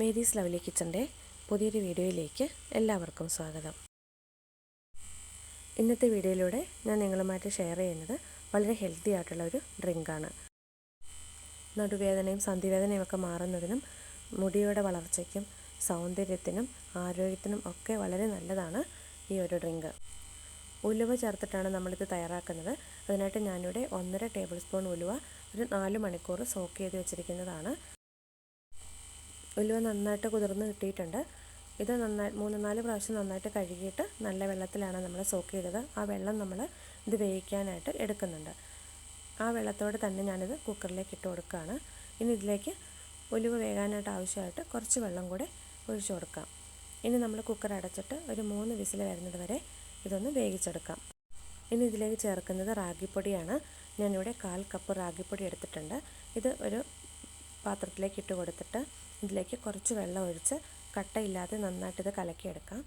Mary's lovely കിച്ചൻ്റെ പുതിയൊരു വീഡിയോയിലേക്ക് എല്ലാവർക്കും സ്വാഗതം. ഇന്നത്തെ വീഡിയോയിലൂടെ ഞാൻ നിങ്ങളുമായിട്ട് ഷെയർ ചെയ്യുന്നത് വളരെ ഹെൽത്തി ആയിട്ടുള്ള ഒരു ഡ്രിങ്കാണ്. നടുവേദനയും സന്ധിവേദനയും ഒക്കെ മാറുന്നതിനും മുടിയുടെ വളർച്ചയ്ക്കും സൗന്ദര്യത്തിനും ആരോഗ്യത്തിനും ഒക്കെ വളരെ നല്ലതാണ് ഈ ഒരു ഡ്രിങ്ക്. ഉലുവ ചേർത്തിട്ടാണ് നമ്മളിത് തയ്യാറാക്കുന്നത്. അതിനായിട്ട് ഞാനിവിടെ 1.5 ടേബിൾ സ്പൂൺ ഉലുവ ഒരു 4 മണിക്കൂർ സോക്ക് ചെയ്ത് വെച്ചിരിക്കുന്നതാണ്. ഉലുവ നന്നായിട്ട് കുതിർന്ന് കിട്ടിയിട്ടുണ്ട്. ഇത് 3-4 പ്രാവശ്യം നന്നായിട്ട് കഴുകിയിട്ട് നല്ല വെള്ളത്തിലാണ് നമ്മൾ സോക്ക് ചെയ്തത്. ആ വെള്ളം നമ്മൾ ഇത് വേവിക്കാനായിട്ട് എടുക്കുന്നുണ്ട്. ആ വെള്ളത്തോടെ തന്നെ ഞാനിത് കുക്കറിലേക്ക് ഇട്ട് കൊടുക്കുകയാണ്. ഇനി ഇതിലേക്ക് ഉലുവ വേകാനായിട്ട് ആവശ്യമായിട്ട് കുറച്ച് വെള്ളം കൂടെ ഒഴിച്ചു കൊടുക്കാം. ഇനി നമ്മൾ കുക്കർ അടച്ചിട്ട് ഒരു 3 വിസിൽ വരുന്നത് വരെ ഇതൊന്ന് വേവിച്ചെടുക്കാം. ഇനി ഇതിലേക്ക് ചേർക്കുന്നത് റാഗിപ്പൊടിയാണ്. ഞാനിവിടെ 1/4 കപ്പ് റാഗിപ്പൊടി എടുത്തിട്ടുണ്ട്. ഇത് ഒരു പാത്രത്തിലേക്ക് ഇട്ട് കൊടുത്തിട്ട് ഇതിലേക്ക് കുറച്ച് വെള്ളം ഒഴിച്ച് കട്ടയില്ലാതെ നന്നായിട്ടിത് കലക്കിയെടുക്കാം.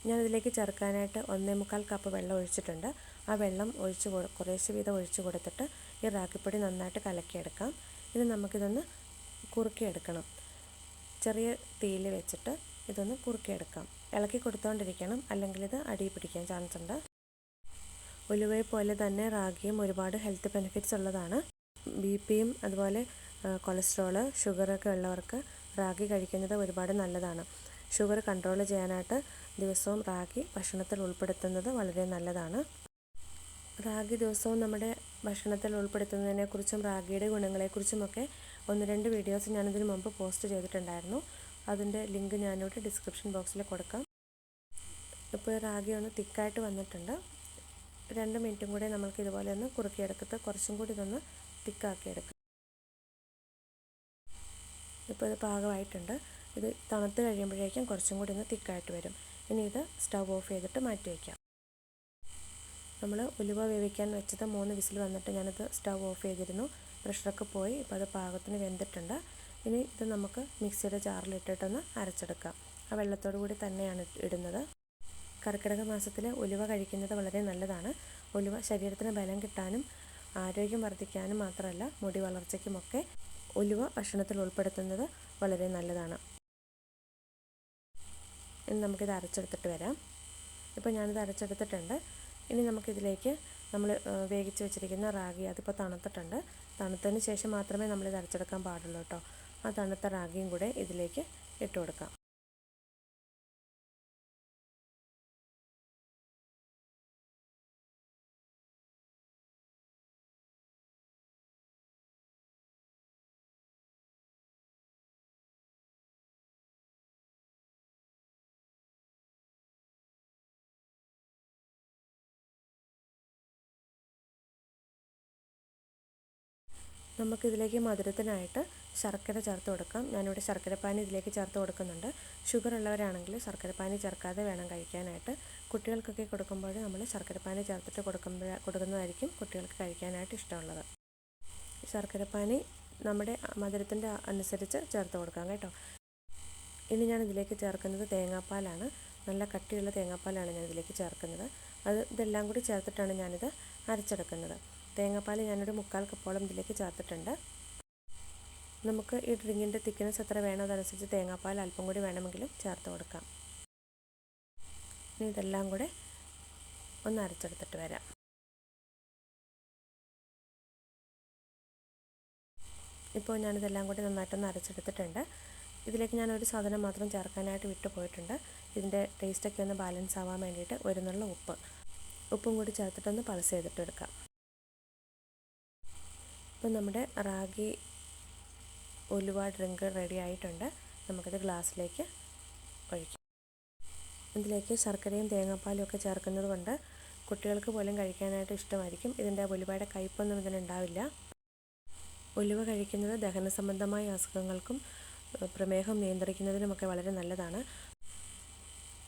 ഞാനിതിലേക്ക് ചേർക്കാനായിട്ട് 1.25 കപ്പ് വെള്ളം ഒഴിച്ചിട്ടുണ്ട്. ആ വെള്ളം കുറേശ്ശെ വീതം ഒഴിച്ച് കൊടുത്തിട്ട് ഈ റാഗിപ്പൊടി നന്നായിട്ട് കലക്കിയെടുക്കാം. ഇനി നമുക്കിതൊന്ന് കുറുക്കിയെടുക്കണം. ചെറിയ തീയിൽ വെച്ചിട്ട് ഇതൊന്ന് കുറുക്കിയെടുക്കാം. ഇളക്കി കൊടുത്തുകൊണ്ടിരിക്കണം, അല്ലെങ്കിൽ ഇത് അടിയിൽ പിടിക്കാൻ ചാൻസ് ഉണ്ട്. ഉലുവയെ പോലെ തന്നെ റാഗിയും ഒരുപാട് ഹെൽത്ത് ബെനിഫിറ്റ്സ് ഉള്ളതാണ്. BP-യും അതുപോലെ കൊളസ്ട്രോള്, ഷുഗറൊക്കെ ഉള്ളവർക്ക് റാഗി കഴിക്കുന്നത് ഒരുപാട് നല്ലതാണ്. ഷുഗർ കൺട്രോൾ ചെയ്യാനായിട്ട് ദിവസവും റാഗി ഭക്ഷണത്തിൽ ഉൾപ്പെടുത്തുന്നത് വളരെ നല്ലതാണ്. റാഗി ദിവസവും നമ്മുടെ ഭക്ഷണത്തിൽ ഉൾപ്പെടുത്തുന്നതിനെക്കുറിച്ചും റാഗിയുടെ ഗുണങ്ങളെക്കുറിച്ചുമൊക്കെ 1-2 വീഡിയോസ് ഞാനിതിന് മുമ്പ് പോസ്റ്റ് ചെയ്തിട്ടുണ്ടായിരുന്നു. അതിൻ്റെ ലിങ്ക് ഞാനിവിടെ ഡിസ്ക്രിപ്ഷൻ ബോക്സിൽ കൊടുക്കാം. ഇപ്പോൾ റാഗി ഒന്ന് തിക്കായിട്ട് വന്നിട്ടുണ്ട്. 2 മിനിറ്റും കൂടെ നമുക്ക് ഇതുപോലെ ഒന്ന് കുറുക്കിയെടുത്തിട്ട് കുറച്ചും കൂടി ഇതൊന്ന് തിക്കാക്കിയെടുക്കാം. ഇപ്പോൾ ഇത് പാകമായിട്ടുണ്ട്. ഇത് തണുത്ത് കഴിയുമ്പോഴേക്കും കുറച്ചും കൂടി ഒന്ന് തിക്കായിട്ട് വരും. ഇനി ഇത് സ്റ്റവ് ഓഫ് ചെയ്തിട്ട് മാറ്റി വയ്ക്കാം. നമ്മൾ ഉലുവ വേവിക്കാൻ വെച്ചത് 3 വിസിൽ വന്നിട്ട് ഞാനിത് സ്റ്റവ് ഓഫ് ചെയ്തിരുന്നു. പ്രഷറൊക്കെ പോയി. ഇപ്പോൾ അത് പാകത്തിന് വെന്തിട്ടുണ്ട്. ഇനി ഇത് നമുക്ക് മിക്സിയുടെ ജാറിലിട്ടിട്ടൊന്ന് അരച്ചെടുക്കാം. ആ വെള്ളത്തോടു കൂടി തന്നെയാണ് ഇടുന്നത്. കർക്കിടക മാസത്തിൽ ഉലുവ കഴിക്കുന്നത് വളരെ നല്ലതാണ്. ഉലുവ ശരീരത്തിന് ബലം കിട്ടാനും ആരോഗ്യം വർദ്ധിക്കാനും മാത്രമല്ല മുടി വളർച്ചയ്ക്കുമൊക്കെ ഉലുവ ഭക്ഷണത്തിൽ ഉൾപ്പെടുത്തുന്നത് വളരെ നല്ലതാണ്. ഇനി നമുക്കിത് അരച്ചെടുത്തിട്ട് വരാം. ഇപ്പോൾ ഞാനിത് അരച്ചെടുത്തിട്ടുണ്ട്. ഇനി നമുക്കിതിലേക്ക് നമ്മൾ വേവിച്ച് വെച്ചിരിക്കുന്ന റാഗി അതിപ്പോൾ തണുത്തിട്ടുണ്ട്. തണുത്തതിന് ശേഷം മാത്രമേ നമ്മളിത് അരച്ചെടുക്കാൻ പാടുള്ളൂ കേട്ടോ. ആ തണുത്ത റാഗിയും കൂടെ ഇതിലേക്ക് ഇട്ട് കൊടുക്കാം. നമുക്കിതിലേക്ക് മധുരത്തിനായിട്ട് ശർക്കര ചേർത്ത് കൊടുക്കാം. ഞാനിവിടെ ശർക്കരപ്പാനി ഇതിലേക്ക് ചേർത്ത് കൊടുക്കുന്നുണ്ട്. ഷുഗർ ഉള്ളവരാണെങ്കിൽ ശർക്കരപ്പാനി ചേർക്കാതെ വേണം കഴിക്കാനായിട്ട്. കുട്ടികൾക്കൊക്കെ കൊടുക്കുമ്പോൾ നമ്മൾ ശർക്കരപ്പാനി ചേർത്തിട്ട് കൊടുക്കുന്നതായിരിക്കും കുട്ടികൾക്ക് കഴിക്കാനായിട്ട് ഇഷ്ടമുള്ളത്. ശർക്കരപ്പാനി നമ്മുടെ മധുരത്തിൻ്റെ അനുസരിച്ച് ചേർത്ത് കൊടുക്കാം കേട്ടോ. ഇനി ഞാൻ ഇതിലേക്ക് ചേർക്കുന്നത് തേങ്ങാപ്പാലാണ്. നല്ല കട്ടിയുള്ള തേങ്ങാപ്പാലാണ് ഞാൻ ഇതിലേക്ക് ചേർക്കുന്നത്. ഇതെല്ലാം കൂടി ചേർത്തിട്ടാണ് ഞാനിത് അരച്ചെടുക്കുന്നത്. തേങ്ങാപ്പാൽ ഞാനൊരു 1/4 കപ്പോളം ഇതിലേക്ക് ചേർത്തിട്ടുണ്ട്. നമുക്ക് ഈ ഡ്രിങ്കിൻ്റെ തിക്നെസ് എത്ര വേണോ അതനുസരിച്ച് തേങ്ങാപ്പാൽ അല്പം കൂടി വേണമെങ്കിലും ചേർത്ത് കൊടുക്കാം. ഇനി ഇതെല്ലാം കൂടെ ഒന്ന് അരച്ചെടുത്തിട്ട് വരാം. ഇപ്പോൾ ഞാനിതെല്ലാം കൂടി നന്നായിട്ടൊന്ന് അരച്ചെടുത്തിട്ടുണ്ട്. ഇതിലേക്ക് ഞാനൊരു സാധനം മാത്രം ചേർക്കാനായിട്ട് വിട്ടു പോയിട്ടുണ്ട്. ഇതിൻ്റെ ടേസ്റ്റൊക്കെ ഒന്ന് ബാലൻസ് ആവാൻ വേണ്ടിയിട്ട് ഒരു നുള്ള ഉപ്പും കൂടി ചേർത്തിട്ടൊന്ന് പൾസ് ചെയ്തിട്ട് എടുക്കാം. ഇപ്പോൾ നമ്മുടെ റാഗി ഉലുവ ഡ്രിങ്ക് റെഡി ആയിട്ടുണ്ട്. നമുക്കിത് ഗ്ലാസ്സിലേക്ക് ഒഴിക്കാം. ഇതിലേക്ക് ശർക്കരയും തേങ്ങാപ്പാലും ഒക്കെ ചേർക്കുന്നത് കൊണ്ട് കുട്ടികൾക്ക് പോലും കഴിക്കാനായിട്ട് ഇഷ്ടമായിരിക്കും. ഇതിൻ്റെ ഉലുവയുടെ കയ്പൊന്നും ഇതിനുണ്ടാവില്ല. ഉലുവ കഴിക്കുന്നത് ദഹന സംബന്ധമായ അസുഖങ്ങൾക്കും പ്രമേഹം നിയന്ത്രിക്കുന്നതിനുമൊക്കെ വളരെ നല്ലതാണ്.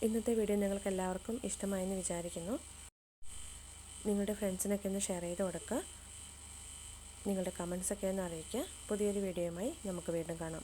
ഇന്നത്തെ വീഡിയോ നിങ്ങൾക്ക് എല്ലാവർക്കും ഇഷ്ടമായെന്ന് വിചാരിക്കുന്നു. നിങ്ങളുടെ ഫ്രണ്ട്സിനൊക്കെ ഒന്ന് ഷെയർ ചെയ്ത് കൊടുക്കുക. നിങ്ങളുടെ കമൻസൊക്കെ ഒന്ന് അറിയിക്കുക. പുതിയൊരു വീഡിയോയുമായി നമുക്ക് വീണ്ടും കാണാം.